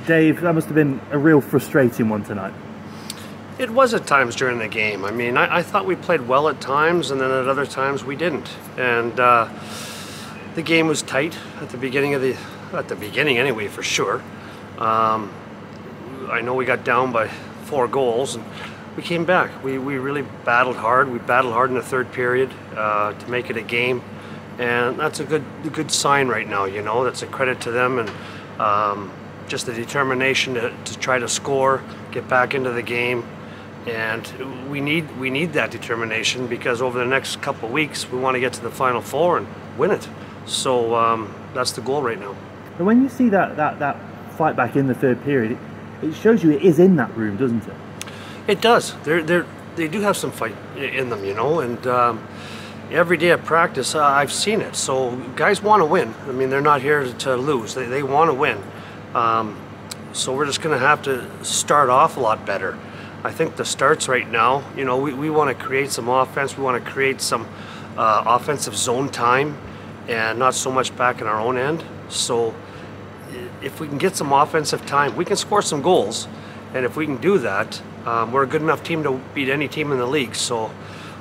Dave, that must have been a real frustrating one tonight. It was at times during the game. I mean, I thought we played well at times, and then at other times we didn't. And the game was tight at the beginning anyway, for sure. I know we got down by 4 goals, and we came back. We really battled hard. We battled hard in the third period to make it a game, and that's a good sign right now. You know, that's a credit to them, and just the determination to try to score, get back into the game. And we need that determination, because over the next couple of weeks we want to get to the Final Four and win it. So that's the goal right now. And when you see that fight back in the third period, it shows you it is in that room, doesn't it? It does. They do have some fight in them, you know. And every day at practice, I've seen it. So guys want to win. I mean, they're not here to lose. They want to win. So we're just going to have to start off a lot better. I think the starts right now, you know, we want to create some offense. We want to create some offensive zone time, and not so much back in our own end. So if we can get some offensive time, we can score some goals. And if we can do that, we're a good enough team to beat any team in the league. So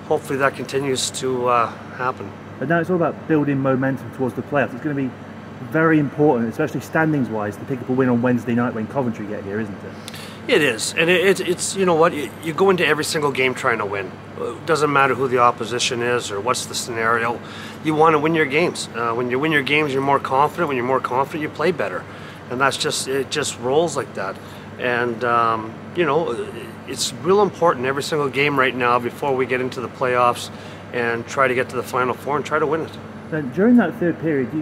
hopefully that continues to happen. But now it's all about building momentum towards the playoffs. It's going to be very important, especially standings-wise, to pick up a win on Wednesday night when Coventry get here, isn't it? It is, and it's you know what, you go into every single game trying to win. It doesn't matter who the opposition is or what's the scenario. You want to win your games. When you win your games, you're more confident. When you're more confident, you play better, and it just rolls like that. And you know, it's real important every single game right now before we get into the playoffs and try to get to the Final Four and try to win it. Then during that third period,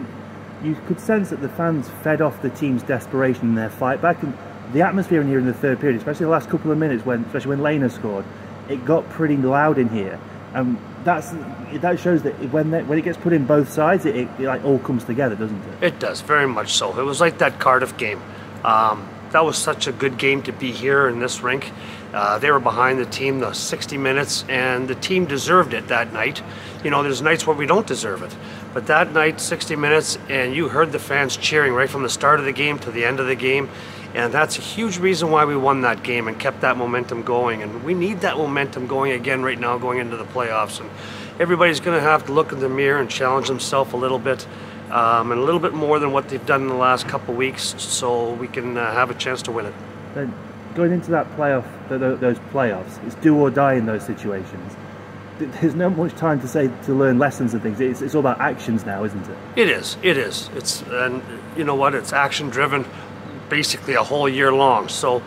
you could sense that the fans fed off the team's desperation in their fight back, and the atmosphere in here in the third period, especially the last couple of minutes, especially when Lena scored, it got pretty loud in here. That shows that when it gets put in both sides, it like all comes together, doesn't it? It does, very much so. It was like that Cardiff game. That was such a good game to be here in this rink. They were behind the team the 60 minutes, and the team deserved it that night. You know, there's nights where we don't deserve it. But that night, 60 minutes, and you heard the fans cheering right from the start of the game to the end of the game. And that's a huge reason why we won that game and kept that momentum going. And we need that momentum going again right now going into the playoffs. And everybody's going to have to look in the mirror and challenge themselves a little bit. And a little bit more than what they've done in the last couple of weeks, so we can have a chance to win it. Then going into that those playoffs, it's do or die in those situations. There's not much time to learn lessons and things. It's all about actions now, isn't it? It is. And you know what? It's action driven, basically a whole year long. So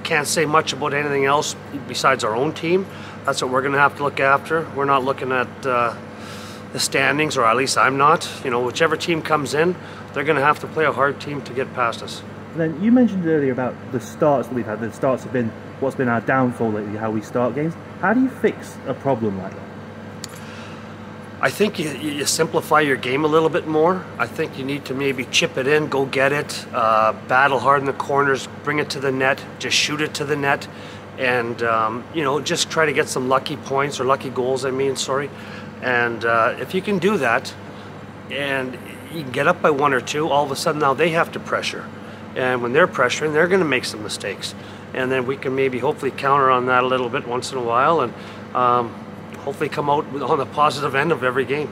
can't say much about anything else besides our own team. That's what we're going to have to look after. We're not looking at the standings, or at least I'm not. You know, whichever team comes in, they're going to have to play a hard team to get past us. And then you mentioned earlier about the starts that we've had. The starts have been what's been our downfall lately, how we start games. How do you fix a problem like that? I think you simplify your game a little bit more. I think you need to maybe chip it in, go get it, battle hard in the corners, bring it to the net, just shoot it to the net, and you know, just try to get some lucky points, or lucky goals, I mean, sorry. And if you can do that, and you can get up by 1 or 2, all of a sudden now they have to pressure. And when they're pressuring, they're going to make some mistakes. And then we can maybe hopefully counter on that a little bit once in a while, and hopefully come out on the positive end of every game.